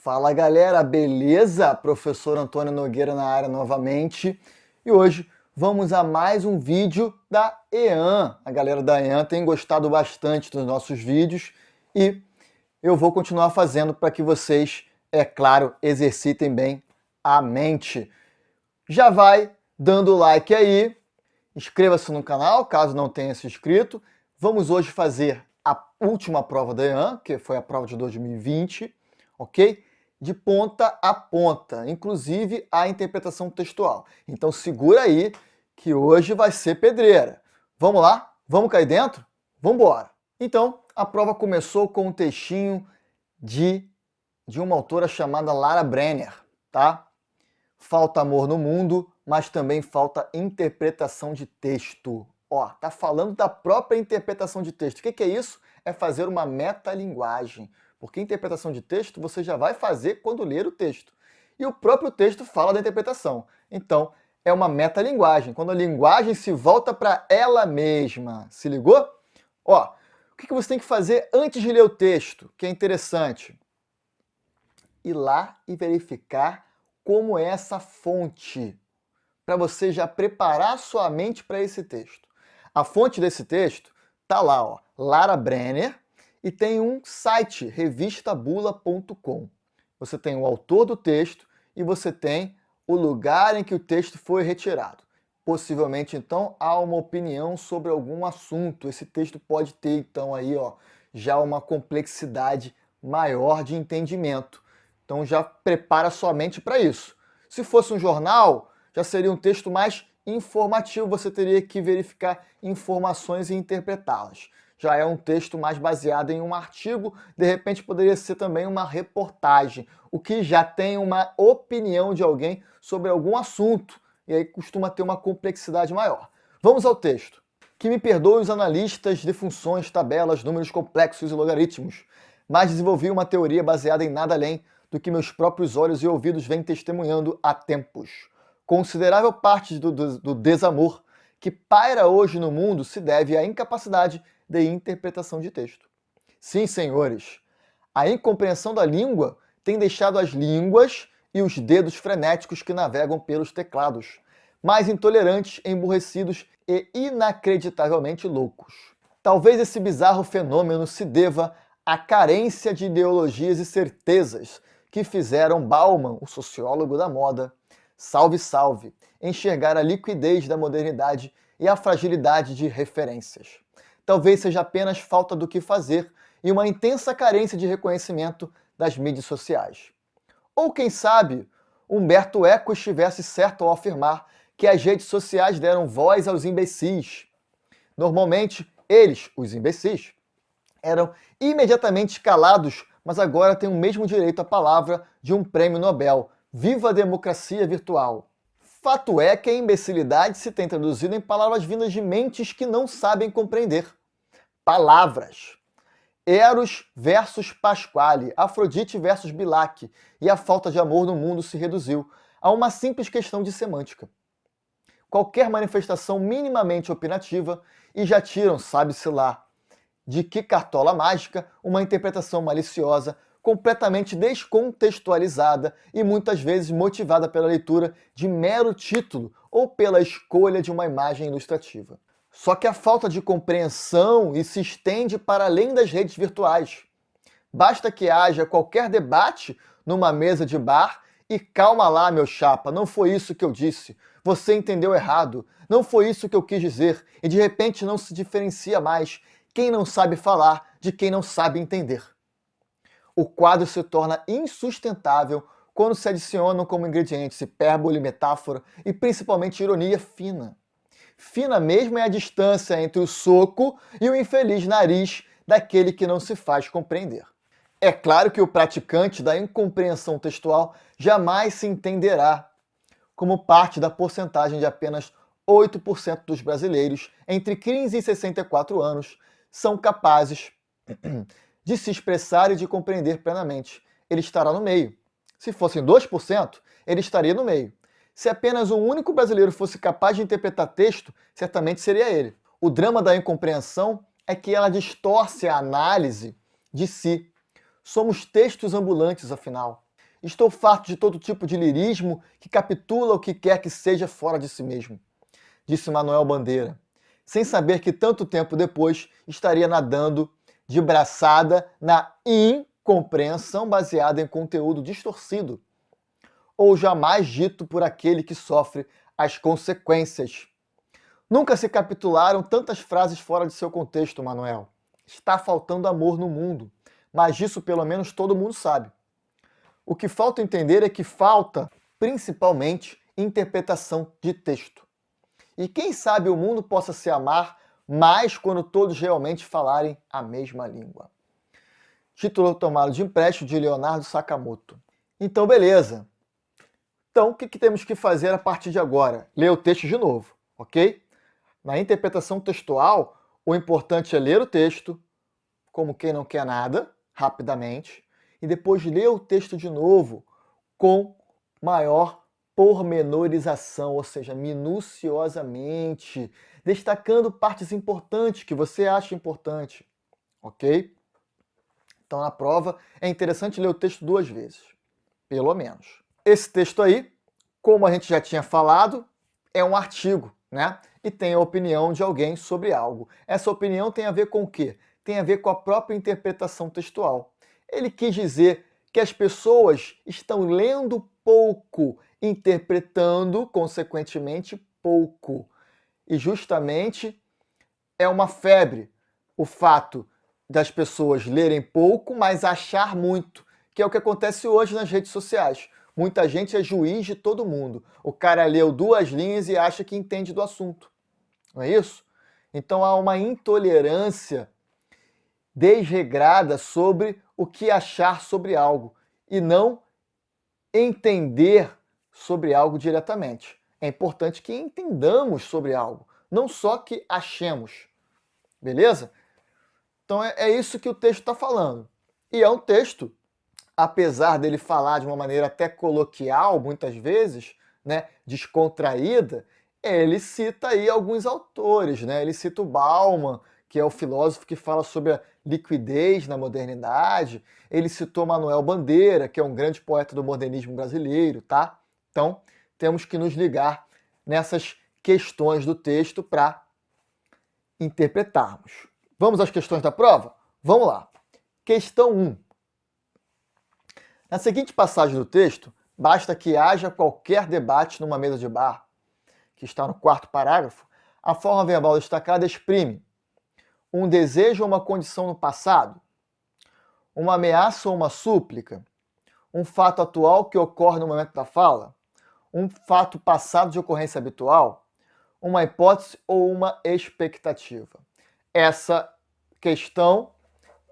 Fala galera, beleza? Professor Antônio Nogueira na área novamente. E hoje vamos a mais um vídeo da EAN. A galera da EAN tem gostado bastante dos nossos vídeos e eu vou continuar fazendo para que vocês, é claro, exercitem bem a mente. Já vai dando o like aí, inscreva-se no canal caso não tenha se inscrito. Vamos hoje fazer a última prova da EAN, que foi a prova de 2020, ok? De ponta a ponta, inclusive a interpretação textual. Então segura aí, que hoje vai ser pedreira. Vamos lá? Vamos cair dentro? Vamos embora! Então, a prova começou com um textinho de uma autora chamada Lara Brenner, tá? Falta amor no mundo, mas também falta interpretação de texto. Ó, tá falando da própria interpretação de texto. O que é isso? É fazer uma metalinguagem. Porque interpretação de texto você já vai fazer quando ler o texto. E o próprio texto fala da interpretação. Então, é uma metalinguagem. Quando a linguagem se volta para ela mesma. Se ligou? Ó, o que você tem que fazer antes de ler o texto, que é interessante? Ir lá e verificar como é essa fonte, para você já preparar sua mente para esse texto. A fonte desse texto tá lá, ó, Lara Brenner, e tem um site, revistabula.com. Você tem o autor do texto e você tem o lugar em que o texto foi retirado. Possivelmente, então, há uma opinião sobre algum assunto. Esse texto pode ter, então, aí, ó, já uma complexidade maior de entendimento. Então já prepara sua mente para isso. Se fosse um jornal, já seria um texto mais informativo, você teria que verificar informações e interpretá-las. Já é um texto mais baseado em um artigo, de repente poderia ser também uma reportagem, o que já tem uma opinião de alguém sobre algum assunto, e aí costuma ter uma complexidade maior. Vamos ao texto. Que me perdoem os analistas de funções, tabelas, números complexos e logaritmos, mas desenvolvi uma teoria baseada em nada além do que meus próprios olhos e ouvidos vêm testemunhando há tempos. Considerável parte do desamor que paira hoje no mundo se deve à incapacidade de interpretação de texto. Sim, senhores, a incompreensão da língua tem deixado as línguas e os dedos frenéticos que navegam pelos teclados mais intolerantes, emburrecidos e inacreditavelmente loucos. Talvez esse bizarro fenômeno se deva à carência de ideologias e certezas que fizeram Bauman, o sociólogo da moda, salve salve, enxergar a liquidez da modernidade e a fragilidade de referências. Talvez seja apenas falta do que fazer e uma intensa carência de reconhecimento das mídias sociais. Ou quem sabe, Humberto Eco estivesse certo ao afirmar que as redes sociais deram voz aos imbecis. Normalmente, eles, os imbecis, eram imediatamente calados, mas agora têm o mesmo direito à palavra de um prêmio Nobel. Viva a democracia virtual! Fato é que a imbecilidade se tem traduzido em palavras vindas de mentes que não sabem compreender. Palavras. Eros versus Pasquale, Afrodite versus Bilac, e a falta de amor no mundo se reduziu a uma simples questão de semântica. Qualquer manifestação minimamente opinativa e já tiram, sabe-se lá, de que cartola mágica, uma interpretação maliciosa, completamente descontextualizada e muitas vezes motivada pela leitura de mero título ou pela escolha de uma imagem ilustrativa. Só que a falta de compreensão se estende para além das redes virtuais. Basta que haja qualquer debate numa mesa de bar e calma lá, meu chapa, não foi isso que eu disse, você entendeu errado, não foi isso que eu quis dizer, e de repente não se diferencia mais quem não sabe falar de quem não sabe entender. O quadro se torna insustentável quando se adicionam como ingredientes hipérbole, metáfora e principalmente ironia fina. Fina mesmo é a distância entre o soco e o infeliz nariz daquele que não se faz compreender. É claro que o praticante da incompreensão textual jamais se entenderá, como parte da porcentagem de apenas 8% dos brasileiros entre 15 e 64 anos são capazes de se expressar e de compreender plenamente. Ele estará no meio. Se fossem 2%, ele estaria no meio. Se apenas um único brasileiro fosse capaz de interpretar texto, certamente seria ele. O drama da incompreensão é que ela distorce a análise de si. Somos textos ambulantes, afinal. Estou farto de todo tipo de lirismo que capitula o que quer que seja fora de si mesmo, disse Manuel Bandeira, sem saber que tanto tempo depois estaria nadando de braçada na incompreensão baseada em conteúdo distorcido, ou jamais dito por aquele que sofre as consequências. Nunca se capitularam tantas frases fora de seu contexto, Manuel. Está faltando amor no mundo, mas disso pelo menos todo mundo sabe. O que falta entender é que falta, principalmente, interpretação de texto. E quem sabe o mundo possa se amar mais quando todos realmente falarem a mesma língua. Título tomado de empréstimo de Leonardo Sakamoto. Então, beleza. Então, o que temos que fazer a partir de agora? Ler o texto de novo, ok? Na interpretação textual, o importante é ler o texto, como quem não quer nada, rapidamente, e depois ler o texto de novo com maior pormenorização, ou seja, minuciosamente, destacando partes importantes que você acha importante, ok? Então, na prova, é interessante ler o texto 2 vezes, pelo menos. Esse texto aí, como a gente já tinha falado, é um artigo, né? E tem a opinião de alguém sobre algo. Essa opinião tem a ver com o quê? Tem a ver com a própria interpretação textual. Ele quis dizer que as pessoas estão lendo pouco, interpretando, consequentemente, pouco. E justamente é uma febre o fato das pessoas lerem pouco, mas achar muito, que é o que acontece hoje nas redes sociais. Muita gente é juiz de todo mundo. O cara leu 2 linhas e acha que entende do assunto. Não é isso? Então há uma intolerância desregrada sobre o que achar sobre algo e não entender sobre algo diretamente. É importante que entendamos sobre algo, não só que achemos. Beleza? Então é isso que o texto está falando. E é um texto, apesar dele falar de uma maneira até coloquial, muitas vezes, né, descontraída, ele cita aí alguns autores, né? Ele cita o Bauman, que é o filósofo que fala sobre a liquidez na modernidade. Ele citou Manuel Bandeira, que é um grande poeta do modernismo brasileiro, tá? Então, temos que nos ligar nessas questões do texto para interpretarmos. Vamos às questões da prova? Vamos lá. Questão 1. Na seguinte passagem do texto, basta que haja qualquer debate numa mesa de bar, que está no 4º parágrafo, a forma verbal destacada exprime um desejo ou uma condição no passado, uma ameaça ou uma súplica, um fato atual que ocorre no momento da fala, um fato passado de ocorrência habitual, uma hipótese ou uma expectativa. Essa questão,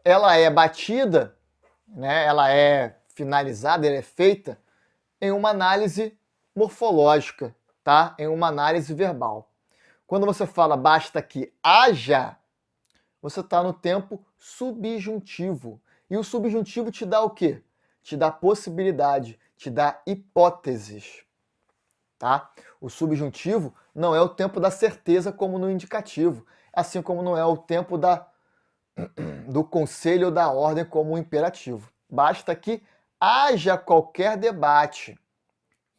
ela é batida, né? Ela é finalizada, ela é feita em uma análise morfológica, tá? Em uma análise verbal. Quando você fala basta que haja, você está no tempo subjuntivo. E o subjuntivo te dá o quê? Te dá possibilidade, te dá hipóteses. Tá? O subjuntivo não é o tempo da certeza como no indicativo, assim como não é o tempo do conselho ou da ordem como o imperativo. Basta que haja qualquer debate.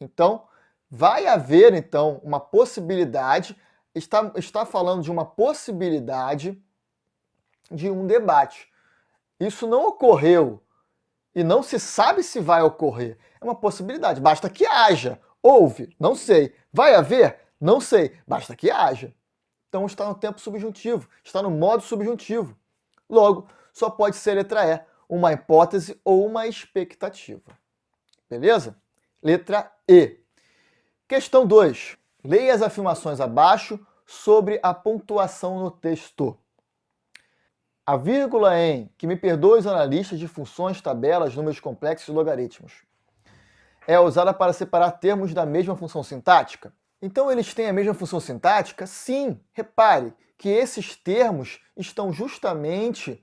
Então, vai haver então uma possibilidade, está falando de uma possibilidade de um debate. Isso não ocorreu e não se sabe se vai ocorrer. É uma possibilidade, basta que haja. Houve, não sei. Vai haver? Não sei. Basta que haja. Então está no tempo subjuntivo, está no modo subjuntivo. Logo, só pode ser letra E, uma hipótese ou uma expectativa. Beleza? Letra E. Questão 2. Leia as afirmações abaixo sobre a pontuação no texto. A vírgula em, que me perdoe os analistas de funções, tabelas, números complexos e logaritmos, é usada para separar termos da mesma função sintática? Então eles têm a mesma função sintática? Sim, repare que esses termos estão justamente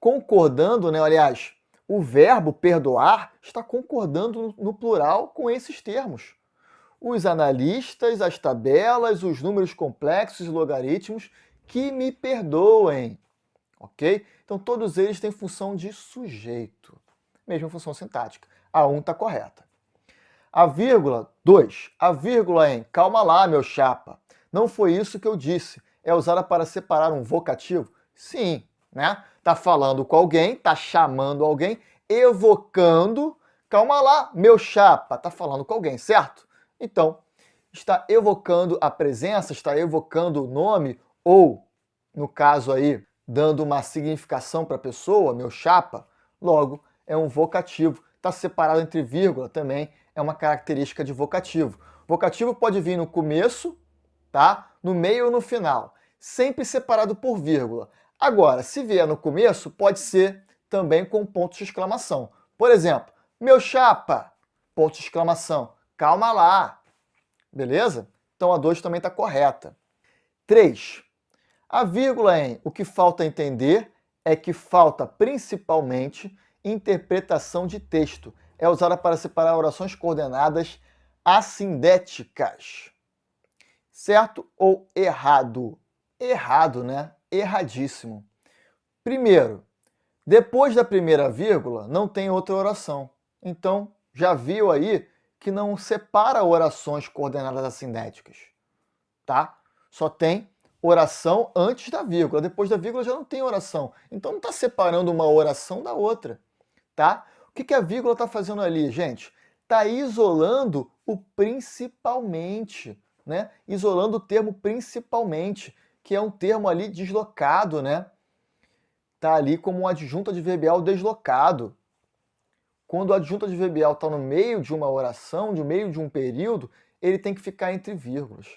concordando, né? Aliás, o verbo perdoar está concordando no plural com esses termos. Os analistas, as tabelas, os números complexos e logaritmos que me perdoem. Ok? Então todos eles têm função de sujeito. Mesma função sintática. A 1 está correta. A vírgula 2. A vírgula em calma lá, meu chapa. Não foi isso que eu disse. É usada para separar um vocativo? Sim, né? Tá falando com alguém, tá chamando alguém, evocando. Calma lá, meu chapa. Tá falando com alguém, certo? Então, está evocando a presença, está evocando o nome, ou, no caso aí, dando uma significação para a pessoa, meu chapa, logo é um vocativo. Está separado entre vírgula também, é uma característica de vocativo. Vocativo pode vir no começo, tá? No meio ou no final, sempre separado por vírgula. Agora, se vier no começo, pode ser também com ponto de exclamação. Por exemplo, meu chapa, ponto de exclamação, calma lá. Beleza? Então a 2 também está correta. 3. A vírgula em o que falta entender é que falta principalmente interpretação de texto. É usada para separar orações coordenadas assindéticas. Certo ou errado? Errado, né? Erradíssimo. Primeiro, depois da primeira vírgula não tem outra oração. Então, já viu aí que não separa orações coordenadas assindéticas, tá? Só tem oração antes da vírgula. Depois da vírgula já não tem oração. Então não está separando uma oração da outra, tá? O que a vírgula está fazendo ali, gente? Está isolando o principalmente, né? Isolando o termo principalmente, que é um termo ali deslocado, né? Está ali como um adjunto adverbial deslocado. Quando o adjunto adverbial está no meio de uma oração, no meio de um período, ele tem que ficar entre vírgulas,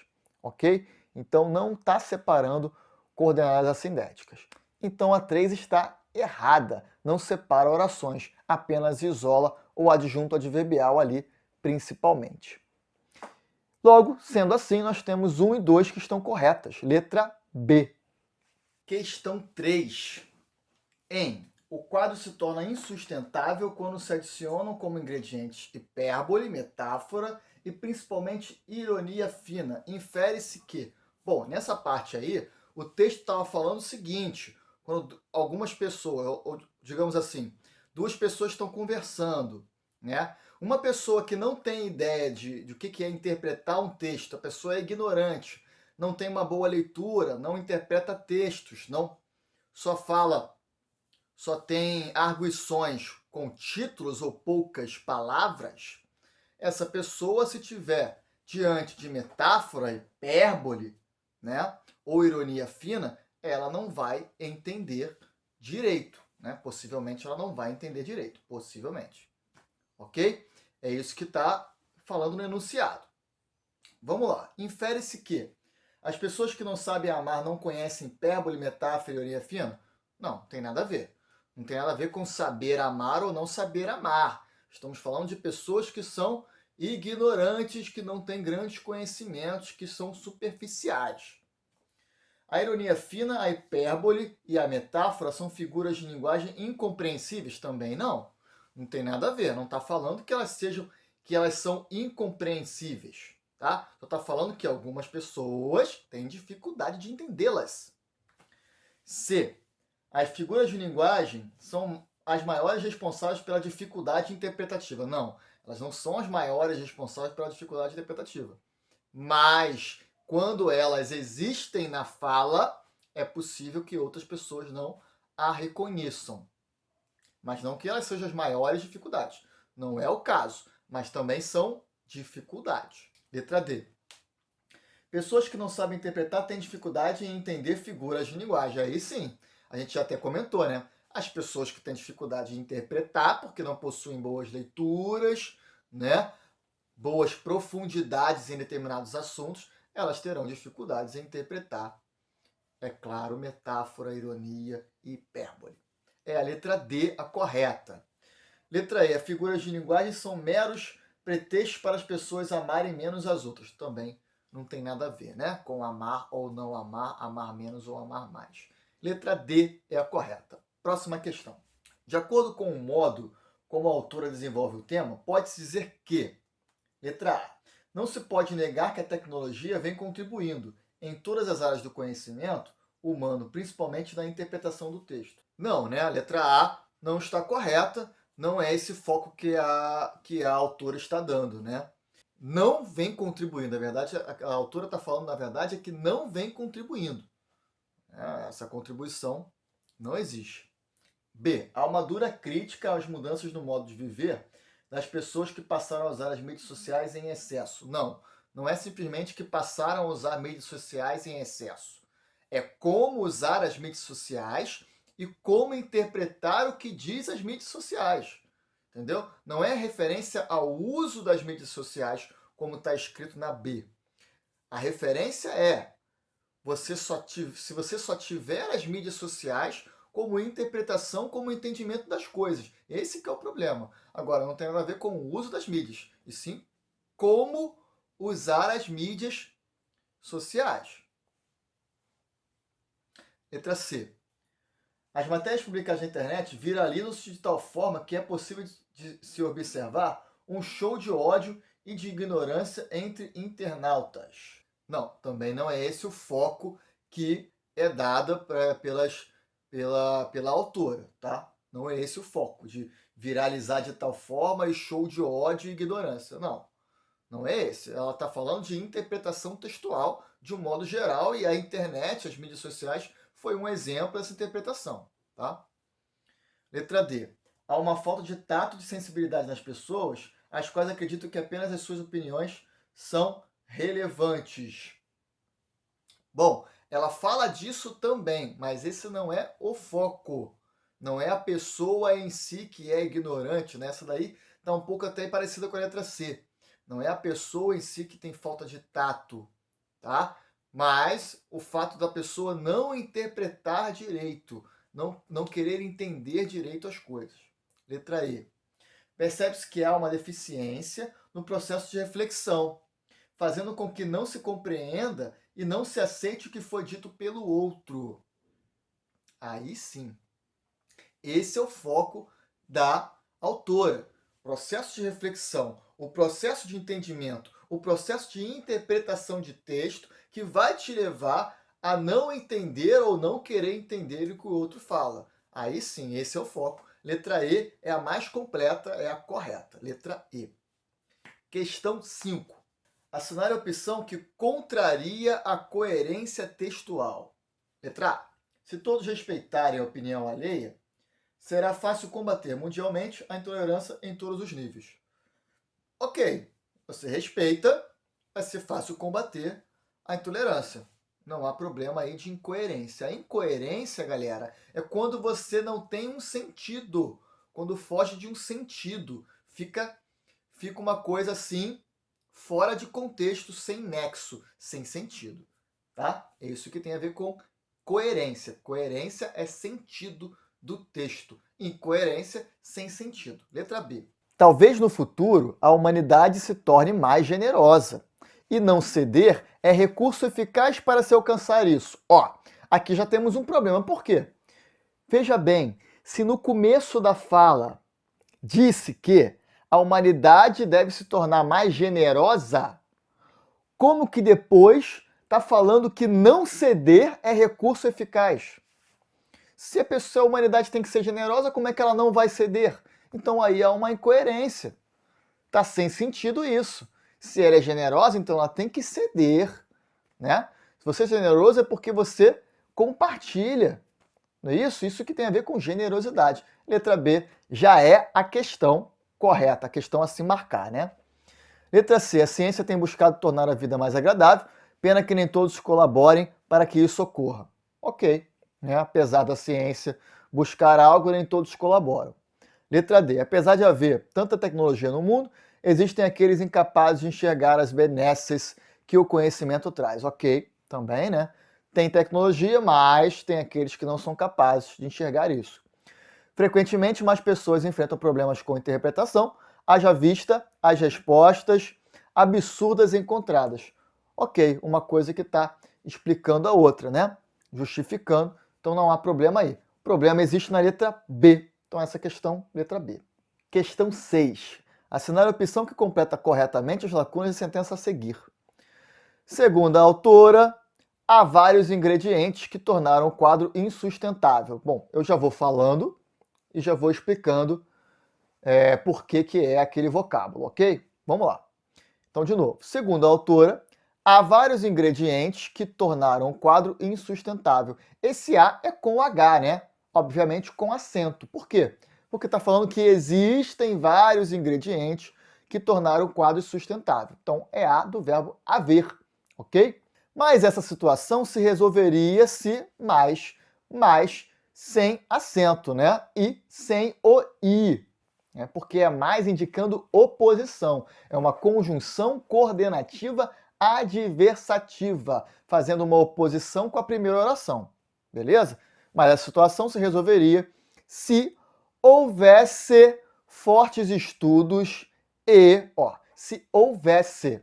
ok? Então não está separando coordenadas assindéticas. Então a 3 está errada, não separa orações, apenas isola o adjunto adverbial ali, principalmente. Logo, sendo assim, nós temos 1 e 2 que estão corretas. Letra B. Questão 3. O quadro se torna insustentável quando se adicionam como ingredientes hipérbole, metáfora e principalmente ironia fina. Infere-se que, bom, nessa parte aí, o texto estava falando o seguinte, quando algumas pessoas, ou digamos assim, duas pessoas estão conversando, né? Uma pessoa que não tem ideia de o que é interpretar um texto, a pessoa é ignorante, não tem uma boa leitura, não interpreta textos, não só tem arguições com títulos ou poucas palavras, essa pessoa, se tiver diante de metáfora, hipérbole, né, ou ironia fina, ela não vai entender direito, né? Possivelmente ela não vai entender direito, possivelmente. Ok? É isso que está falando no enunciado. Vamos lá. Infere-se que as pessoas que não sabem amar não conhecem hipérbole, metáfora e ironia fina? Não, tem nada a ver. Não tem nada a ver com saber amar ou não saber amar. Estamos falando de pessoas que são ignorantes, que não têm grandes conhecimentos, que são superficiais. A ironia fina, a hipérbole e a metáfora são figuras de linguagem incompreensíveis? Também não. Não tem nada a ver. Não está falando que elas são incompreensíveis. Tá? Só está falando que algumas pessoas têm dificuldade de entendê-las. C. As figuras de linguagem são as maiores responsáveis pela dificuldade interpretativa. Não, elas não são as maiores responsáveis pela dificuldade interpretativa. Mas, quando elas existem na fala, é possível que outras pessoas não a reconheçam. Mas não que elas sejam as maiores dificuldades. Não é o caso, mas também são dificuldades. Letra D. Pessoas que não sabem interpretar têm dificuldade em entender figuras de linguagem. Aí sim, a gente já até comentou, né? As pessoas que têm dificuldade em interpretar porque não possuem boas leituras, né? Boas profundidades em determinados assuntos, elas terão dificuldades em interpretar, é claro, metáfora, ironia e hipérbole. É a letra D a correta. Letra E. As figuras de linguagem são meros pretextos para as pessoas amarem menos as outras. Também não tem nada a ver, né? Com amar ou não amar, amar menos ou amar mais. Letra D é a correta. Próxima questão. De acordo com o modo como a autora desenvolve o tema, pode-se dizer que, letra A, não se pode negar que a tecnologia vem contribuindo em todas as áreas do conhecimento humano, principalmente na interpretação do texto. Não, né? A letra A não está correta, não é esse foco que a autora está dando, né? Não vem contribuindo, na verdade, a autora está falando, na verdade, é que não vem contribuindo. Essa contribuição não existe. B. Há uma dura crítica às mudanças no modo de viver das pessoas que passaram a usar as mídias sociais em excesso. Não, não é simplesmente que passaram a usar mídias sociais em excesso. É como usar as mídias sociais e como interpretar o que diz as mídias sociais. Entendeu? Não é referência ao uso das mídias sociais como está escrito na B. A referência é se você só tiver as mídias sociais como interpretação, como entendimento das coisas. Esse que é o problema. Agora, não tem nada a ver com o uso das mídias, e sim como usar as mídias sociais. Letra C. As matérias publicadas na internet viralizam-se de tal forma que é possível de se observar um show de ódio e de ignorância entre internautas. Não, também não é esse o foco que é dado pela autora, tá? Não é esse o foco, de viralizar de tal forma e show de ódio e ignorância. Não, não é esse. Ela está falando de interpretação textual de um modo geral e a internet, as mídias sociais, foi um exemplo dessa interpretação, tá? Letra D. Há uma falta de tato e de sensibilidade nas pessoas, as quais acreditam que apenas as suas opiniões são relevantes. Bom, ela fala disso também, mas esse não é o foco. Não é a pessoa em si que é ignorante, né? Essa daí está um pouco até parecida com a letra C. Não é a pessoa em si que tem falta de tato, tá? Mas o fato da pessoa não interpretar direito, não querer entender direito as coisas. Letra E. Percebe-se que há uma deficiência no processo de reflexão, fazendo com que não se compreenda e não se aceite o que foi dito pelo outro. Aí sim. Esse é o foco da autora. Processo de reflexão, o processo de entendimento, o processo de interpretação de texto que vai te levar a não entender ou não querer entender o que o outro fala. Aí sim, esse é o foco. Letra E é a mais completa, é a correta. Letra E. Questão 5. Assinar a opção que contraria a coerência textual. Letra A. Se todos respeitarem a opinião alheia, será fácil combater mundialmente a intolerância em todos os níveis. Ok, você respeita, vai ser fácil combater a intolerância. Não há problema aí de incoerência. A incoerência, galera, é quando você não tem um sentido, quando foge de um sentido. Fica uma coisa assim, fora de contexto, sem nexo, sem sentido. Tá? É isso que tem a ver com coerência. Coerência é sentido do texto. Incoerência, sem sentido. Letra B. Talvez no futuro a humanidade se torne mais generosa. E não ceder é recurso eficaz para se alcançar isso. Ó, aqui já temos um problema. Por quê? Veja bem, se no começo da fala disse que a humanidade deve se tornar mais generosa, como que depois está falando que não ceder é recurso eficaz? Se a humanidade tem que ser generosa, como é que ela não vai ceder? Então aí há uma incoerência. Está sem sentido isso. Se ela é generosa, então ela tem que ceder, né? Se você é generoso é porque você compartilha. Não é isso? Isso que tem a ver com generosidade. Letra B já é a questão correta, a questão a se marcar, né? Letra C. A ciência tem buscado tornar a vida mais agradável, pena que nem todos colaborem para que isso ocorra. Ok, né? Apesar da ciência buscar algo, nem todos colaboram. Letra D. Apesar de haver tanta tecnologia no mundo, existem aqueles incapazes de enxergar as benesses que o conhecimento traz. Ok, também, né? Tem tecnologia, mas tem aqueles que não são capazes de enxergar isso. Frequentemente, mais pessoas enfrentam problemas com interpretação, haja vista as respostas absurdas encontradas. Ok, uma coisa que está explicando a outra, né? Justificando, então não há problema aí. O problema existe na letra B. Então essa questão, letra B. Questão 6. Assinar a opção que completa corretamente as lacunas de sentença a seguir. Segundo a autora, há vários ingredientes que tornaram o quadro insustentável. Bom, eu já vou falando e já vou explicando por que é aquele vocábulo, ok? Vamos lá. Então, de novo, segundo a autora, há vários ingredientes que tornaram o quadro insustentável. Esse A é com H, né? Obviamente com acento. Por quê? Porque está falando que existem vários ingredientes que tornaram o quadro insustentável. Então, é A do verbo haver, ok? Mas essa situação se resolveria se mais sem acento, né? E sem o I, né? Porque é mais indicando oposição. É uma conjunção coordenativa adversativa, fazendo uma oposição com a primeira oração, beleza? Mas a situação se resolveria se houvesse fortes estudos se houvesse.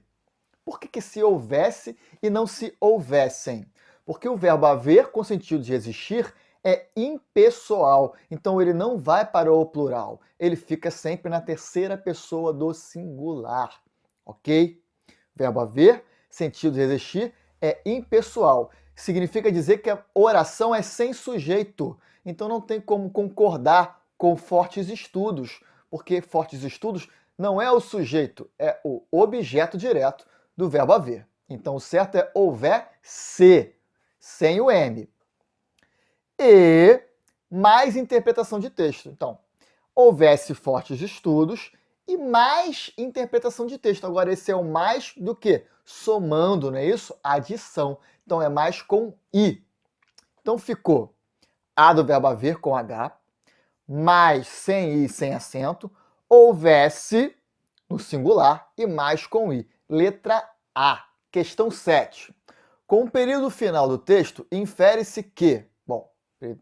Por que se houvesse e não se houvessem? Porque o verbo haver, com sentido de existir, é impessoal. Então ele não vai para o plural. Ele fica sempre na terceira pessoa do singular. Ok? Verbo haver, sentido de existir, é impessoal. Significa dizer que a oração é sem sujeito. Então não tem como concordar com fortes estudos. Porque fortes estudos não é o sujeito, é o objeto direto do verbo haver. Então, o certo é houvesse, sem o M. E mais interpretação de texto. Então, houvesse fortes estudos e mais interpretação de texto. Agora, esse é o mais do que? Somando, não é isso? Adição. Então, é mais com I. Então, ficou A do verbo haver com H, mais sem I, sem acento, houvesse no singular e mais com I. Letra A. Questão 7. Com o período final do texto, infere-se que... Bom,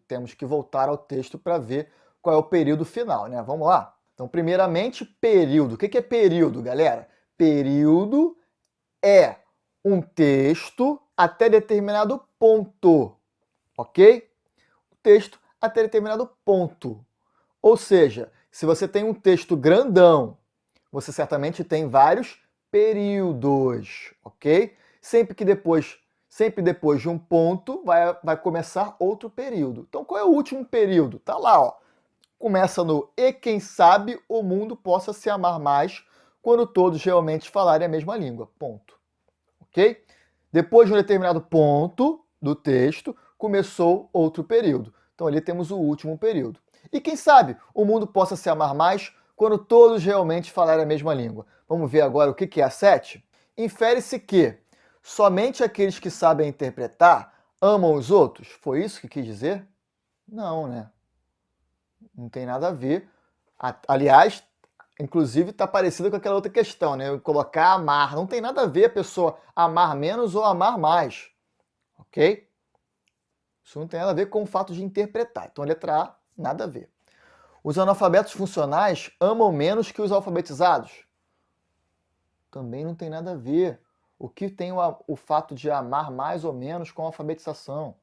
temos que voltar ao texto para ver qual é o período final, né? Vamos lá? Então, primeiramente, período. O que é período, galera? Período é um texto até determinado ponto, ok? O texto até determinado ponto. Ou seja, se você tem um texto grandão, você certamente tem vários períodos, ok? Sempre depois de um ponto vai começar outro período. Então, qual é o último período? Tá lá, ó. Começa no e quem sabe o mundo possa se amar mais quando todos realmente falarem a mesma língua. Ponto. Ok? Depois de um determinado ponto do texto, começou outro período. Então, ali temos o último período. E quem sabe o mundo possa se amar mais quando todos realmente falarem a mesma língua. Vamos ver agora o que é a 7? Infere-se que somente aqueles que sabem interpretar amam os outros. Foi isso que quis dizer? Não, né? Não tem nada a ver. Aliás, inclusive está parecido com aquela outra questão, né? Colocar amar. Não tem nada a ver a pessoa amar menos ou amar mais. Ok? Isso não tem nada a ver com o fato de interpretar. Então, a letra A, nada a ver. Os analfabetos funcionais amam menos que os alfabetizados? Também não tem nada a ver. O que tem o fato de amar mais ou menos com a alfabetização?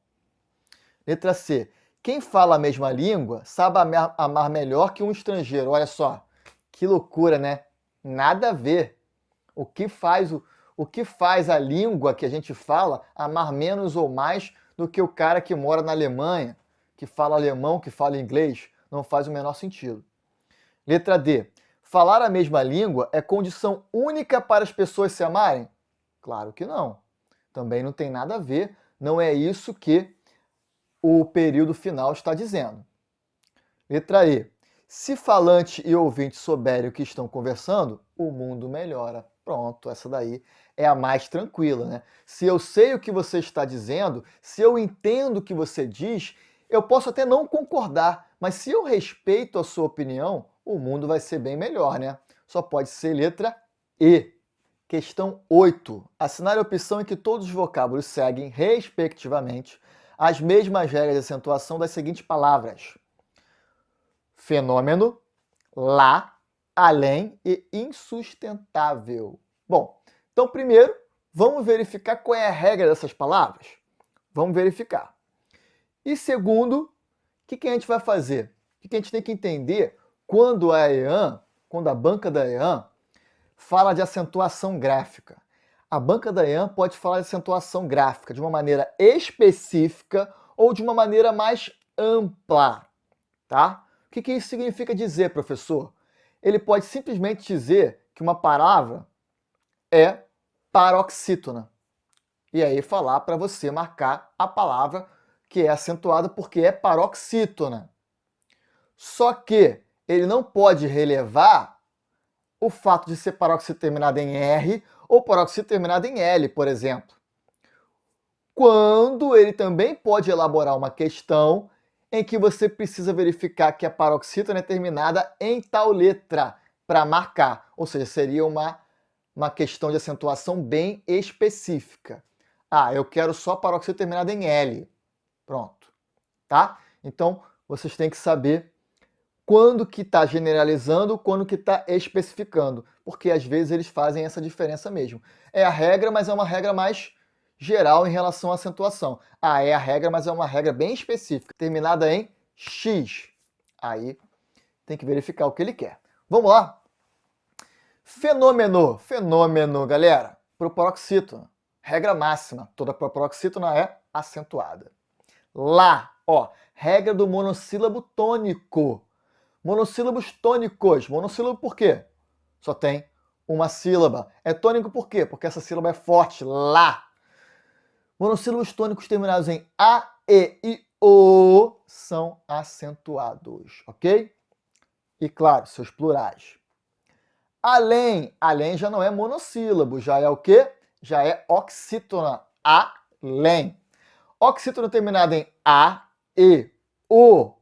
Letra C. Quem fala a mesma língua sabe amar melhor que um estrangeiro. Olha só, que loucura, né? Nada a ver. O que faz a língua que a gente fala amar menos ou mais do que o cara que mora na Alemanha, que fala alemão, que fala inglês? Não faz o menor sentido. Letra D. Falar a mesma língua é condição única para as pessoas se amarem? Claro que não. Também não tem nada a ver. Não é isso que o período final está dizendo. Letra E. Se falante e ouvinte souberem o que estão conversando, o mundo melhora. Pronto, essa daí é a mais tranquila, né? Se eu sei o que você está dizendo, se eu entendo o que você diz, eu posso até não concordar, mas se eu respeito a sua opinião, o mundo vai ser bem melhor, né? Só pode ser letra E. Questão 8. Assinale a opção em que todos os vocábulos seguem, respectivamente, as mesmas regras de acentuação das seguintes palavras: fenômeno, lá, além e insustentável. Bom, então primeiro, vamos verificar qual é a regra dessas palavras? Vamos verificar. E segundo, o que a gente vai fazer? O que a gente tem que entender quando a banca da EAN fala de acentuação gráfica? A banca da EAN pode falar de acentuação gráfica de uma maneira específica ou de uma maneira mais ampla, tá? O que isso significa dizer, professor? ele pode simplesmente dizer que uma palavra é paroxítona. E aí falar para você marcar a palavra que é acentuada porque é paroxítona. Só que ele não pode relevar o fato de ser paroxítona terminada em R ou paroxítona terminada em L, por exemplo. Quando ele também pode elaborar uma questão em que você precisa verificar que a paroxítona é terminada em tal letra para marcar. Ou seja, seria uma questão de acentuação bem específica. Ah, eu quero só paroxítona terminada em L. Pronto. Tá? Então, vocês têm que saber quando que está generalizando, quando que está especificando. Porque às vezes eles fazem essa diferença mesmo. É a regra, mas é uma regra mais geral em relação à acentuação. Ah, é a regra, mas é uma regra bem específica, terminada em X. Aí tem que verificar o que ele quer. Vamos lá? Fenômeno. Fenômeno, galera. Proparoxítona. Regra máxima. Toda proparoxítona é acentuada. Lá, ó. Regra do monossílabo tônico. Monossílabos tônicos. Monossílabo por quê? Só tem uma sílaba. É tônico por quê? Porque essa sílaba é forte. Lá. Monossílabos tônicos terminados em A, E e O são acentuados, ok? E claro, seus plurais. Além, além já não é monossílabo, já é o quê? Já é oxítona, além. Oxítona terminada em A, E, O,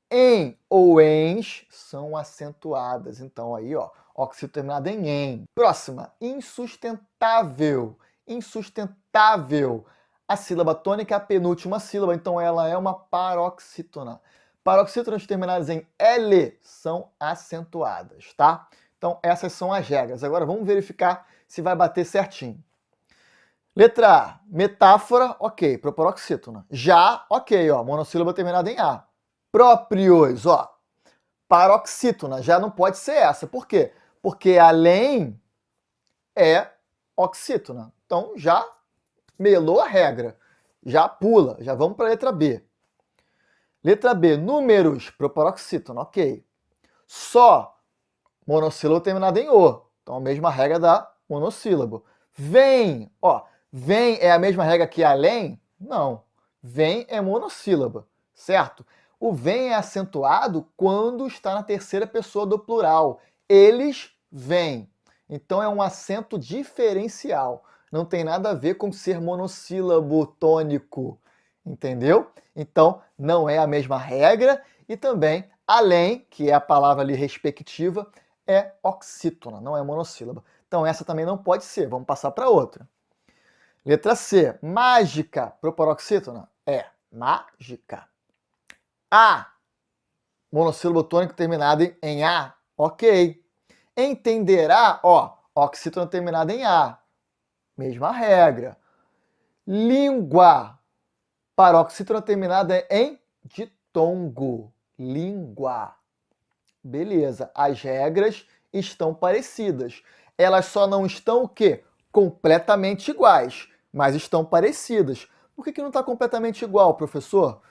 em ou ens são acentuadas. Então aí, ó, oxítona terminada em en. Próxima, insustentável. Insustentável. A sílaba tônica é a penúltima sílaba, então ela é uma paroxítona. Paroxítonas terminadas em L são acentuadas, tá? Então essas são as regras. Agora vamos verificar se vai bater certinho. Letra A, metáfora, ok, proparoxítona. Já, ok, ó, monossílaba terminada em A. Próprios, ó, paroxítona, já não pode ser essa. Por quê? Porque além é oxítona. Então já melou a regra. Já pula, já vamos para a letra B. Letra B, números, proparoxítona, ok. Só monossílabo terminado em O. Então a mesma regra da monossílabo. Vem, ó, vem é a mesma regra que além? Não. Vem é monossílaba, certo? O vem é acentuado quando está na terceira pessoa do plural. Eles vêm. Então é um acento diferencial. Não tem nada a ver com ser monossílabo tônico, entendeu? Então não é a mesma regra e também além, que é a palavra ali respectiva, é oxítona, não é monossílaba. Então essa também não pode ser, vamos passar para outra. Letra C, mágica, proparoxítona? É, mágica. A, monossílabo tônico terminado em A, ok. Entenderá, ó, oxítona terminada em A, mesma regra. Língua, paroxítona terminada em ditongo, língua. Beleza, as regras estão parecidas. Elas só não estão o quê? Completamente iguais, mas estão parecidas. Por que não está completamente igual, professor?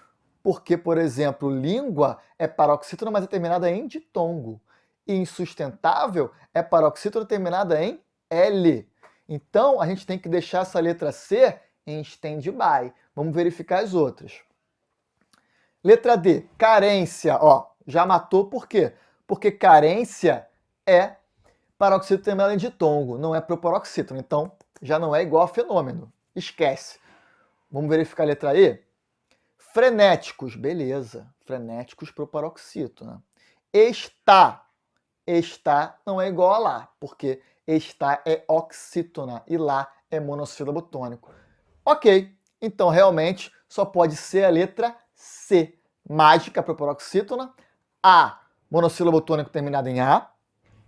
Porque, por exemplo, língua é paroxítona, mas é terminada em ditongo. E insustentável é paroxítona terminada em L. Então, a gente tem que deixar essa letra C em stand-by. Vamos verificar as outras. Letra D, carência. Ó, já matou por quê? Porque carência é paroxítona terminada em ditongo, não é proparoxítona. Então, já não é igual a fenômeno. Esquece. Vamos verificar a letra E? Frenéticos, beleza. Frenéticos proparoxítona. Está. Está não é igual a lá, porque está é oxítona e lá é monossílabo tônico. Ok, então realmente só pode ser a letra C. Mágica proparoxítona. A, monossílabo tônico terminado em A.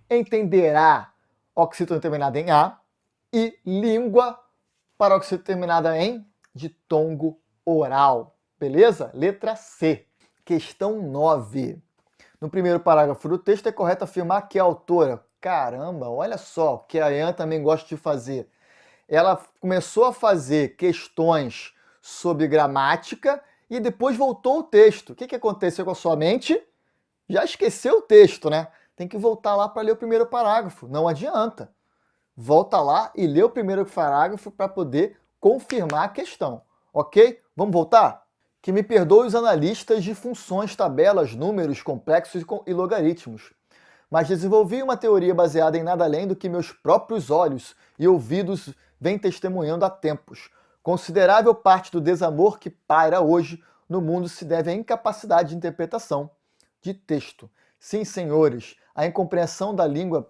Entenderá, oxítona terminada em A. E língua, paroxítona terminada em ditongo oral. Beleza? Letra C. Questão 9. No primeiro parágrafo do texto é correto afirmar que a autora, caramba, olha só o que a Ian também gosta de fazer. Ela começou a fazer questões sobre gramática e depois voltou ao texto. O que aconteceu com a sua mente? Já esqueceu o texto, né? tem que voltar lá para ler o primeiro parágrafo. Não adianta. Volta lá e lê o primeiro parágrafo para poder confirmar a questão. Ok? Vamos voltar? Que me perdoe os analistas de funções, tabelas, números complexos e logaritmos, mas desenvolvi uma teoria baseada em nada além do que meus próprios olhos e ouvidos vêm testemunhando há tempos. Considerável parte do desamor que paira hoje no mundo se deve à incapacidade de interpretação de texto. Sim, senhores, a incompreensão da língua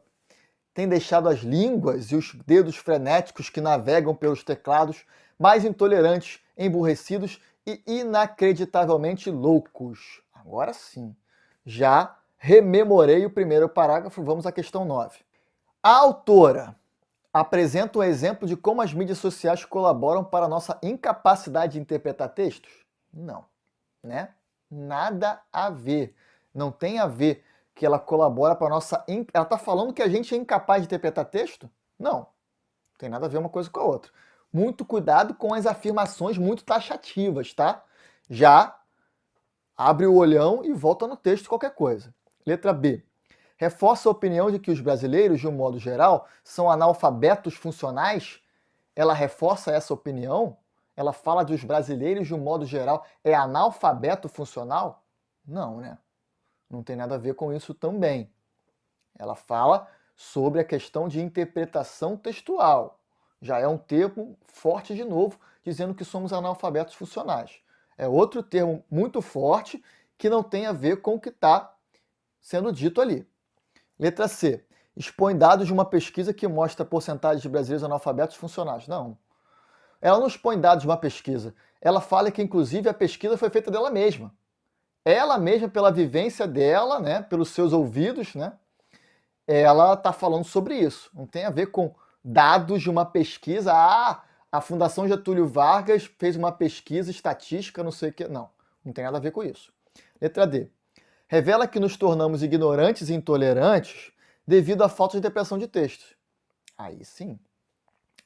tem deixado as línguas e os dedos frenéticos que navegam pelos teclados mais intolerantes, emburrecidos e inacreditavelmente loucos. Agora sim, já rememorei o primeiro parágrafo, vamos à questão 9. A autora apresenta um exemplo de como as mídias sociais colaboram para a nossa incapacidade de interpretar textos? Não, né? Nada a ver. Não tem a ver que ela colabora para a nossa... Ela está falando que a gente é incapaz de interpretar texto? Não. Não tem nada a ver uma coisa com a outra. Muito cuidado com as afirmações muito taxativas, tá? Já abre o olhão e volta no texto qualquer coisa. Letra B. Reforça a opinião de que os brasileiros, de um modo geral, são analfabetos funcionais? Ela reforça essa opinião? Ela fala dos brasileiros, de um modo geral, é analfabeto funcional? Não, né? Não tem nada a ver com isso também. Ela fala sobre a questão de interpretação textual. Já é um termo forte de novo, dizendo que somos analfabetos funcionais. É outro termo muito forte que não tem a ver com o que está sendo dito ali. Letra C. Expõe dados de uma pesquisa que mostra a porcentagem de brasileiros analfabetos funcionais. Não. Ela não expõe dados de uma pesquisa. Ela fala que, inclusive, a pesquisa foi feita dela mesma. Ela mesma, pela vivência dela, né, pelos seus ouvidos, né, ela está falando sobre isso. Não tem a ver com dados de uma pesquisa. Ah, a Fundação Getúlio Vargas fez uma pesquisa estatística, não sei o que. Não, não tem nada a ver com isso. Letra D. Revela que nos tornamos ignorantes e intolerantes devido à falta de interpretação de textos. Aí sim,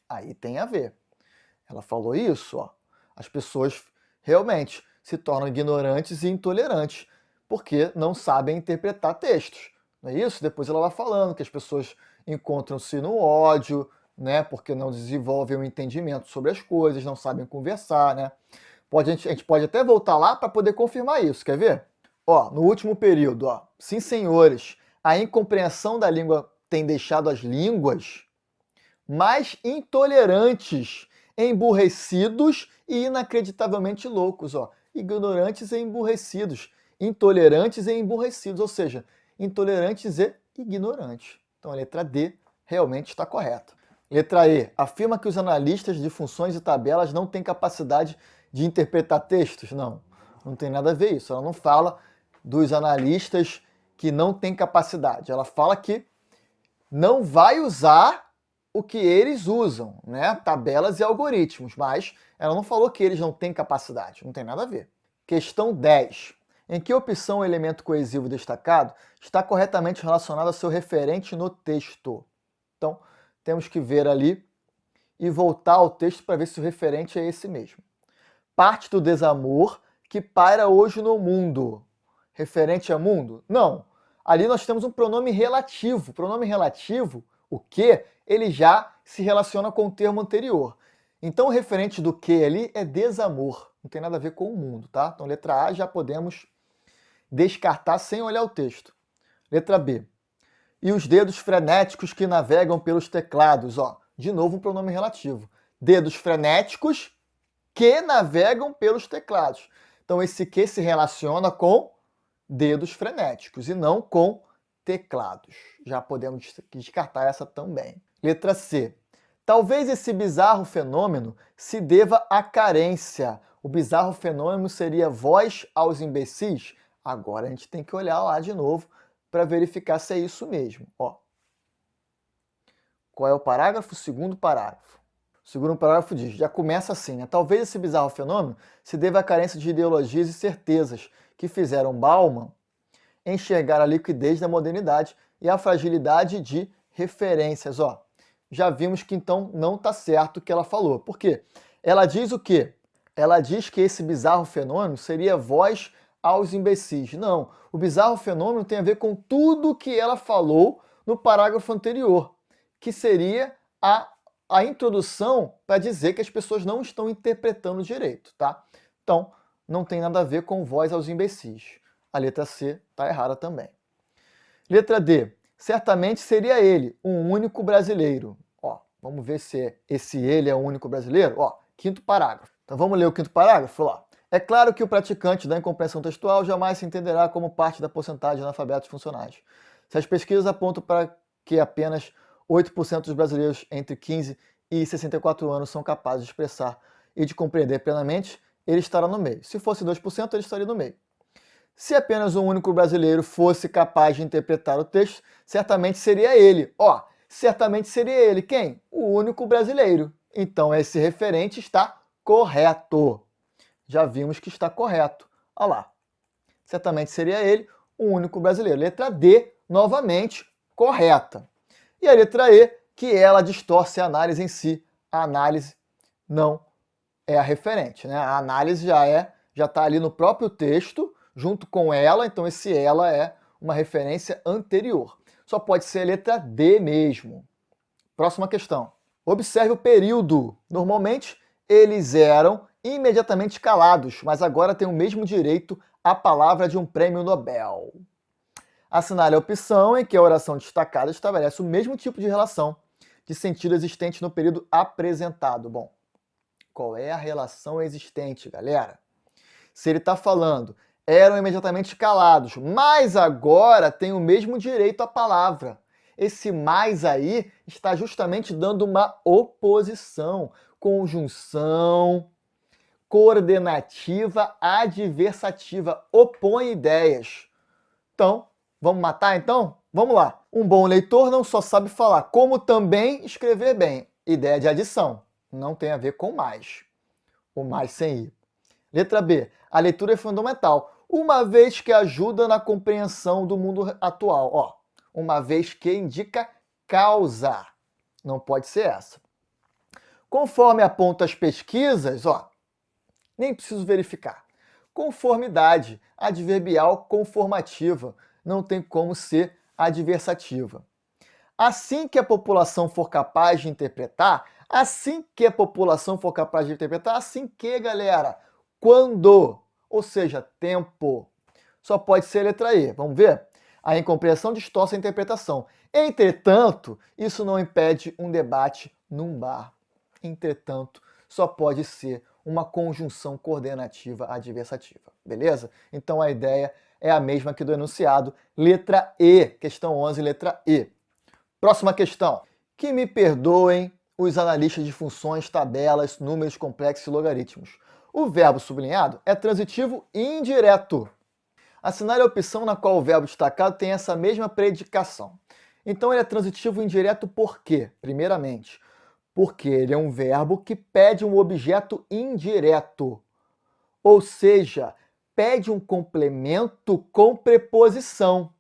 aí tem a ver. Ela falou isso, ó. As pessoas realmente se tornam ignorantes e intolerantes porque não sabem interpretar textos. Não é isso? Depois ela vai falando que as pessoas encontram-se no ódio, né? Porque não desenvolvem um entendimento sobre as coisas, não sabem conversar, né? A gente pode até voltar lá para poder confirmar isso, quer ver? Ó, no último período, ó, sim, senhores, a incompreensão da língua tem deixado as línguas mais intolerantes, emburrecidos e inacreditavelmente loucos, ó. Ignorantes e emburrecidos, intolerantes e emburrecidos, ou seja, intolerantes e ignorantes. Então a letra D realmente está correta. Letra E. Afirma que os analistas de funções e tabelas não têm capacidade de interpretar textos? Não, não tem nada a ver isso. Ela não fala dos analistas que não têm capacidade. Ela fala que não vai usar o que eles usam, né? Tabelas e algoritmos, mas ela não falou que eles não têm capacidade. Não tem nada a ver. Questão 10. Em que opção o elemento coesivo destacado está corretamente relacionado ao seu referente no texto? Então, temos que ver ali e voltar ao texto para ver se o referente é esse mesmo. Parte do desamor que paira hoje no mundo. Referente a mundo? Não. Ali nós temos um pronome relativo. Pronome relativo, o que, ele já se relaciona com o termo anterior. Então, o referente do que ali é desamor. Não tem nada a ver com o mundo, tá? Então, letra A já podemos descartar sem olhar o texto. Letra B. E os dedos frenéticos que navegam pelos teclados. Ó, de novo um pronome relativo. Dedos frenéticos que navegam pelos teclados. Então, esse que se relaciona com dedos frenéticos e não com teclados. Já podemos descartar essa também. Letra C. Talvez esse bizarro fenômeno se deva à carência. O bizarro fenômeno seria voz aos imbecis? Agora a gente tem que olhar lá de novo para verificar se é isso mesmo. Ó. Qual é o parágrafo? O segundo parágrafo. O segundo parágrafo diz, já começa assim, né? Talvez esse bizarro fenômeno se deva à carência de ideologias e certezas que fizeram Bauman enxergar a liquidez da modernidade e a fragilidade de referências. Ó, já vimos que então não está certo o que ela falou. Por quê? Ela diz o quê? Ela diz que esse bizarro fenômeno seria voz aos imbecis. Não, o bizarro fenômeno tem a ver com tudo que ela falou no parágrafo anterior, que seria a introdução para dizer que as pessoas não estão interpretando direito, tá? Então, não tem nada a ver com voz aos imbecis. A letra C está errada também. Letra D. Certamente seria ele, um único brasileiro. Ó, vamos ver se esse ele é o único brasileiro. Ó, quinto parágrafo. Então vamos ler o quinto parágrafo? Lá. É claro que o praticante da incompreensão textual jamais se entenderá como parte da porcentagem de analfabetos funcionais. Se as pesquisas apontam para que apenas 8% dos brasileiros entre 15 e 64 anos são capazes de expressar e de compreender plenamente, ele estará no meio. Se fosse 2%, ele estaria no meio. Se apenas um único brasileiro fosse capaz de interpretar o texto, certamente seria ele. Ó, certamente seria ele. Quem? O único brasileiro. Então, esse referente está correto. Já vimos que está correto. Olha lá. Certamente seria ele, o único brasileiro. Letra D, novamente, correta. E a letra E, que ela distorce a análise em si. A análise não é a referente, né? A análise já está ali no próprio texto, junto com ela, então esse ela é uma referência anterior. Só pode ser a letra D mesmo. Próxima questão. Observe o período. Normalmente, eles eram imediatamente calados, mas agora têm o mesmo direito à palavra de um prêmio Nobel. Assinale a opção em que a oração destacada estabelece o mesmo tipo de relação de sentido existente no período apresentado. Bom, qual é a relação existente, galera? Se ele está falando eram imediatamente calados, mas agora tem o mesmo direito à palavra. Esse mais aí está justamente dando uma oposição, conjunção, coordenativa, adversativa, opõe ideias. Então, vamos matar então? Vamos lá. Um bom leitor não só sabe falar, como também escrever bem. Ideia de adição, não tem a ver com mais. O mais sem i. Letra B. A leitura é fundamental, uma vez que ajuda na compreensão do mundo atual. Ó, uma vez que indica causa. Não pode ser essa. Conforme apontam as pesquisas, ó, nem preciso verificar. Conformidade, adverbial conformativa, não tem como ser adversativa. Assim que a população for capaz de interpretar, assim que, galera, quando, ou seja, tempo, só pode ser a letra E. Vamos ver? A incompreensão distorce a interpretação. Entretanto, isso não impede um debate num bar. Entretanto, só pode ser uma conjunção coordenativa adversativa. Beleza? Então a ideia é a mesma que do enunciado. Letra E. Questão 11, letra E. Próxima questão. Que me perdoem os analistas de funções, tabelas, números complexos e logaritmos. O verbo sublinhado é transitivo indireto. Assinale a opção na qual o verbo destacado tem essa mesma predicação. Então ele é transitivo indireto por quê? Primeiramente, porque ele é um verbo que pede um objeto indireto. Ou seja, pede um complemento com preposição.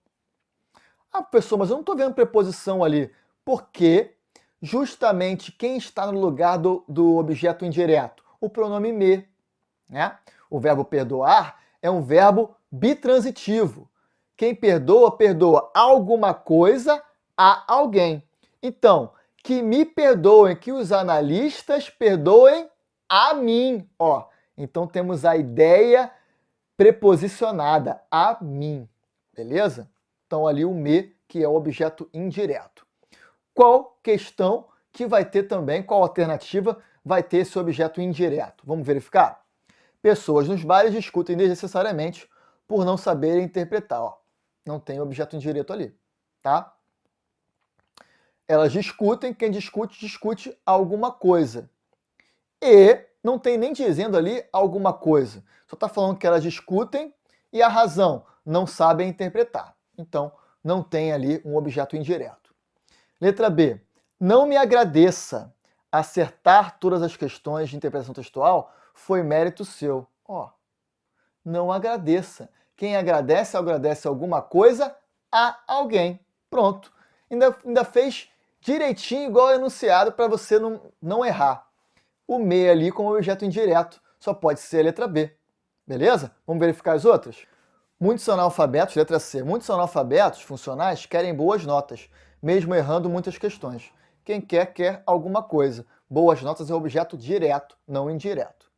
Ah, professor, mas eu não estou vendo preposição ali. Porque justamente quem está no lugar do objeto indireto? O pronome me. Né? O verbo perdoar é um verbo bitransitivo. Quem perdoa, perdoa alguma coisa a alguém. Então, que me perdoem, que os analistas perdoem a mim. Ó, então temos a ideia preposicionada, a mim. Beleza? Então ali o me, que é o objeto indireto. Qual questão que vai ter também, qual alternativa vai ter esse objeto indireto? Vamos verificar? Pessoas nos bares discutem desnecessariamente por não saberem interpretar. Ó, não tem objeto indireto ali, tá? Elas discutem, quem discute, discute alguma coisa. E não tem nem dizendo ali alguma coisa. Só está falando que elas discutem e a razão, não sabem interpretar. Então, não tem ali um objeto indireto. Letra B. Não me agradeça. Acertar todas as questões de interpretação textual foi mérito seu. Ó, não agradeça. Quem agradece, agradece alguma coisa a alguém. Pronto. Ainda fez direitinho, igual enunciado, para você não errar. O me ali como objeto indireto só pode ser a letra B. Beleza? Vamos verificar as outras? Muitos analfabetos, letra C, muitos analfabetos funcionais querem boas notas, mesmo errando muitas questões. Quem quer alguma coisa. Boas notas é objeto direto, não indireto.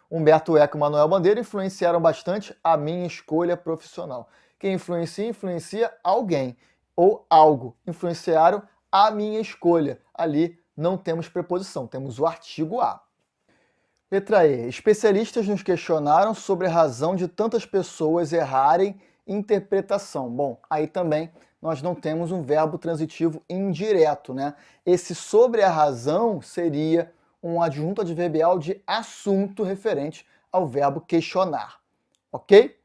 Humberto Eco e Manuel Bandeira influenciaram bastante a minha escolha profissional. Quem influencia alguém ou algo. Influenciaram a minha escolha. Ali não temos preposição, temos o artigo a. Letra E. Especialistas nos questionaram sobre a razão de tantas pessoas errarem interpretação. Bom, aí também nós não temos um verbo transitivo indireto, né? Esse sobre a razão seria um adjunto adverbial de assunto referente ao verbo questionar, ok?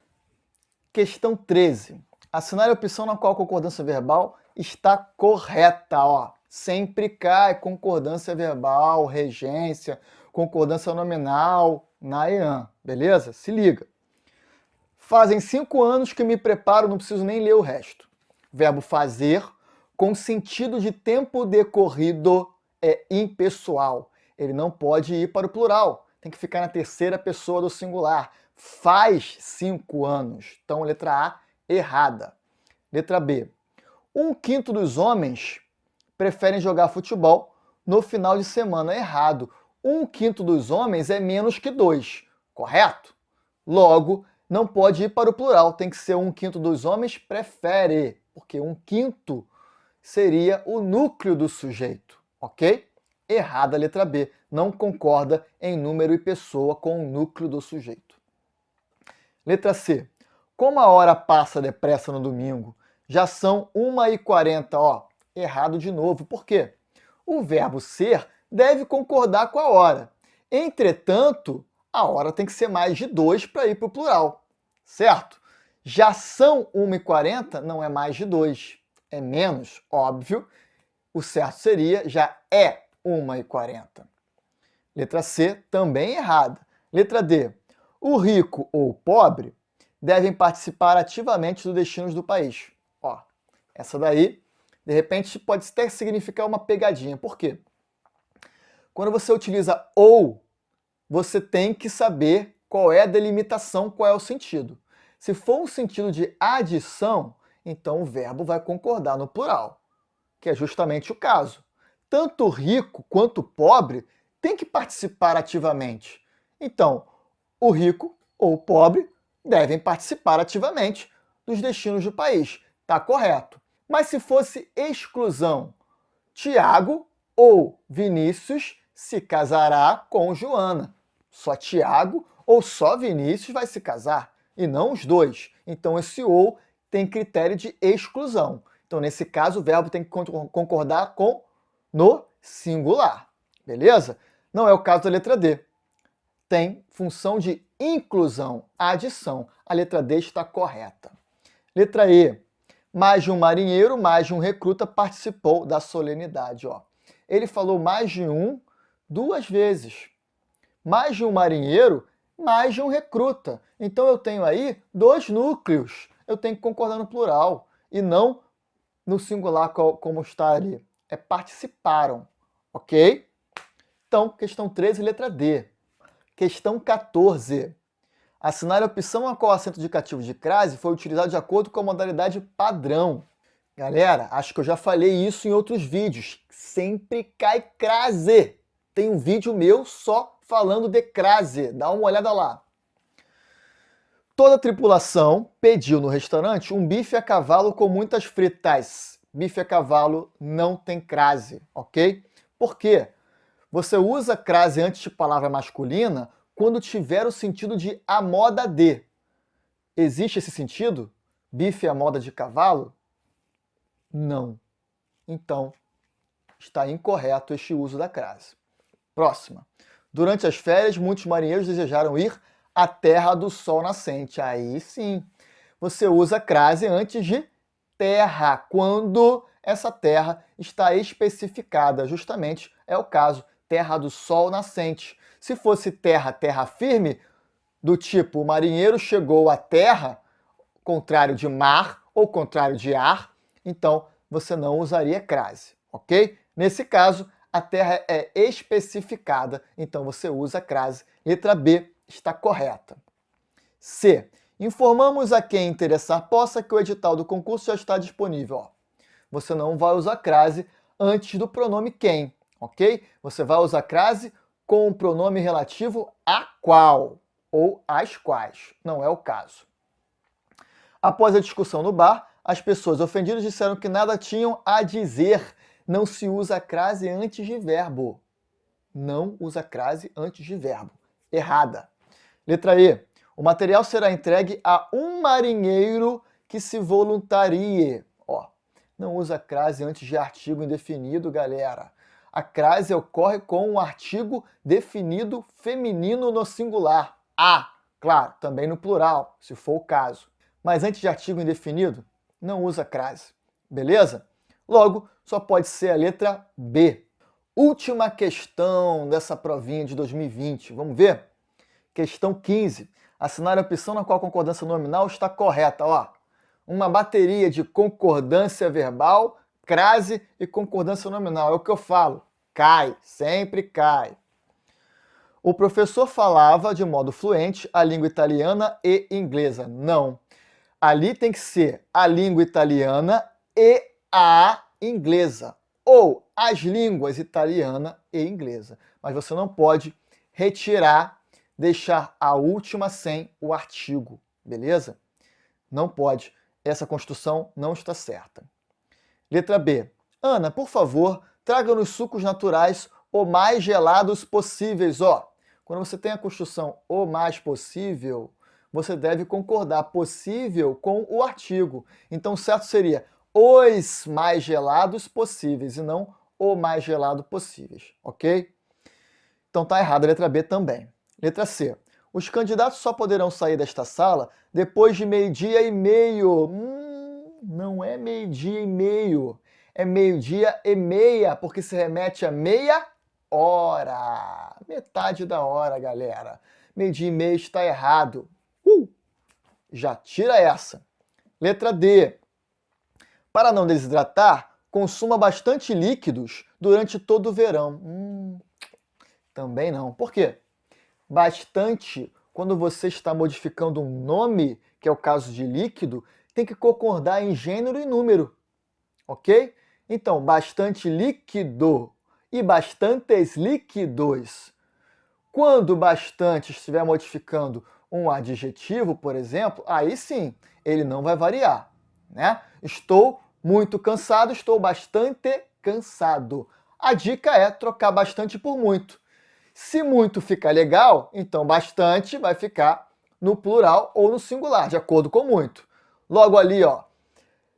Questão 13. Assinale a opção na qual a concordância verbal está correta, ó. Sempre cai concordância verbal, regência, concordância nominal na EAN, beleza? Se liga. Fazem 5 anos que me preparo, não preciso nem ler o resto. Verbo fazer, com sentido de tempo decorrido, é impessoal. Ele não pode ir para o plural, tem que ficar na terceira pessoa do singular. Faz 5 anos. Então, letra A, errada. Letra B. 1/5 dos homens preferem jogar futebol no final de semana. Errado. 1/5 dos homens é menos que 2, correto? Logo, não pode ir para o plural, tem que ser 1/5 dos homens prefere, porque 1/5 seria o núcleo do sujeito, ok? Errada a letra B, não concorda em número e pessoa com o núcleo do sujeito. Letra C. Como a hora passa depressa no domingo, já são 1h40, ó, errado de novo, por quê? O verbo ser deve concordar com a hora. Entretanto, a hora tem que ser mais de 2 para ir para o plural, certo? Já são 1h40, não é mais de 2, é menos, óbvio. O certo seria já é 1h40. Letra C, também errada. Letra D. O rico ou o pobre devem participar ativamente dos destinos do país. Ó, essa daí, de repente, pode até significar uma pegadinha. Por quê? Quando você utiliza ou, você tem que saber qual é a delimitação, qual é o sentido. Se for um sentido de adição, então o verbo vai concordar no plural, que é justamente o caso. Tanto o rico quanto o pobre tem que participar ativamente. Então, o rico ou o pobre devem participar ativamente dos destinos do país. Está correto. Mas se fosse exclusão, Tiago ou Vinícius se casará com Joana. Só Tiago ou só Vinícius vai se casar, e não os dois. Então esse ou tem critério de exclusão. Então nesse caso o verbo tem que concordar com no singular, beleza? Não é o caso da letra D. Tem função de inclusão, adição. A letra D está correta. Letra E. Mais de um marinheiro, mais de um recruta participou da solenidade. Ó. Ele falou mais de um 2 vezes. Mais de um marinheiro, mais de um recruta. Então eu tenho aí 2 núcleos. Eu tenho que concordar no plural e não no singular como está ali. É participaram, ok? Então, questão 13, letra D. Questão 14. Assinale a opção a qual o acento indicativo de crase foi utilizado de acordo com a modalidade padrão. Galera, acho que eu já falei isso em outros vídeos. Sempre cai crase. Tem um vídeo meu só falando de crase. Dá uma olhada lá. Toda a tripulação pediu no restaurante um bife a cavalo com muitas fritas. Bife a cavalo não tem crase, ok? Por quê? Você usa crase antes de palavra masculina quando tiver o sentido de a moda de. Existe esse sentido? Bife à moda de cavalo? Não. Então, está incorreto este uso da crase. Próxima. Durante as férias, muitos marinheiros desejaram ir à terra do sol nascente. Aí sim, você usa crase antes de terra, quando essa terra está especificada. Justamente é o caso, terra do sol nascente. Se fosse terra, terra firme, do tipo o marinheiro chegou à terra, contrário de mar ou contrário de ar, então você não usaria crase, ok? Nesse caso, a terra é especificada, então você usa crase. Letra B está correta. C. Informamos a quem interessar possa que o edital do concurso já está disponível. Ó, você não vai usar crase antes do pronome quem, ok? Você vai usar crase com o pronome relativo a qual ou às quais. Não é o caso. Após a discussão no bar, as pessoas ofendidas disseram que nada tinham a dizer. Não se usa crase antes de verbo. Não usa crase antes de verbo. Errada. Letra E. O material será entregue a um marinheiro que se voluntarie. Ó, não usa crase antes de artigo indefinido, galera. A crase ocorre com um artigo definido feminino no singular. A, claro, também no plural, se for o caso. Mas antes de artigo indefinido, não usa crase. Beleza? Logo, só pode ser a letra B. Última questão dessa provinha de 2020. Vamos ver? Questão 15. Assinar a opção na qual a concordância nominal está correta. Ó, uma bateria de concordância verbal, crase e concordância nominal. É o que eu falo. Cai, sempre cai. O professor falava de modo fluente a língua italiana e inglesa. Não. Ali tem que ser a língua italiana e a inglesa. Ou as línguas italiana e inglesa. Mas você não pode retirar, deixar a última sem o artigo, beleza? Não pode. Essa construção não está certa. Letra B. Ana, por favor, traga-nos sucos naturais o mais gelados possíveis. Ó, quando você tem a construção o mais possível, você deve concordar possível com o artigo. Então, o certo seria os mais gelados possíveis e não o mais gelado possíveis, ok? Então tá errado a letra B também. Letra C. Os candidatos só poderão sair desta sala depois de 12h30. Não é 12h30. É 12h30, porque se remete a meia hora. Metade da hora, galera. 12h30 está errado. Já tira essa. Letra D. Para não desidratar, consuma bastante líquidos durante todo o verão. Também não. Por quê? Bastante, quando você está modificando um nome, que é o caso de líquido, tem que concordar em gênero e número. Ok? Então, bastante líquido e bastantes líquidos. Quando bastante estiver modificando um adjetivo, por exemplo, aí sim, ele não vai variar, né? Estou muito cansado, estou bastante cansado. A dica é trocar bastante por muito. Se muito ficar legal, então bastante vai ficar no plural ou no singular, de acordo com muito. Logo ali, ó,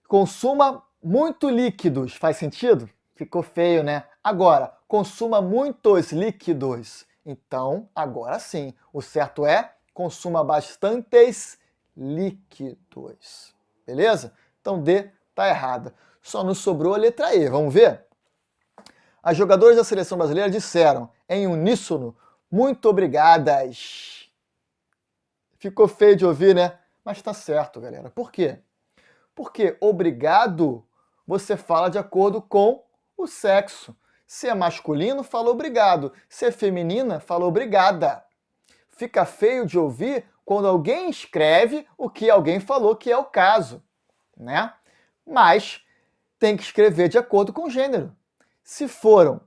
consuma muito líquidos. Faz sentido? Ficou feio, né? Agora, consuma muitos líquidos. Então, agora sim, o certo é consuma bastantes líquidos. Beleza? Então D tá errada. Só nos sobrou a letra E. Vamos ver? As jogadoras da seleção brasileira disseram, em uníssono, muito obrigadas. Ficou feio de ouvir, né? Mas tá certo, galera. Por quê? Porque obrigado você fala de acordo com o sexo. Se é masculino, fala obrigado. Se é feminina, fala obrigada. Fica feio de ouvir quando alguém escreve o que alguém falou que é o caso, né? Mas tem que escrever de acordo com o gênero. Se foram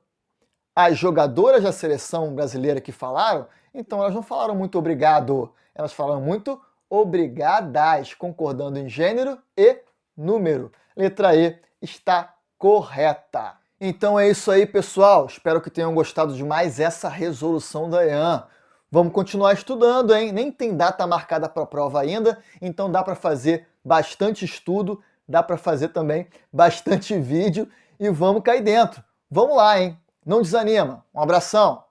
as jogadoras da seleção brasileira que falaram, então elas não falaram muito obrigado, elas falaram muito obrigadas, concordando em gênero e número. Letra E está correta. Então é isso aí, pessoal. Espero que tenham gostado de mais essa resolução da EAN. Vamos continuar estudando, hein? Nem tem data marcada para a prova ainda, então dá para fazer bastante estudo, dá para fazer também bastante vídeo e vamos cair dentro. Vamos lá, hein? Não desanima. Um abração!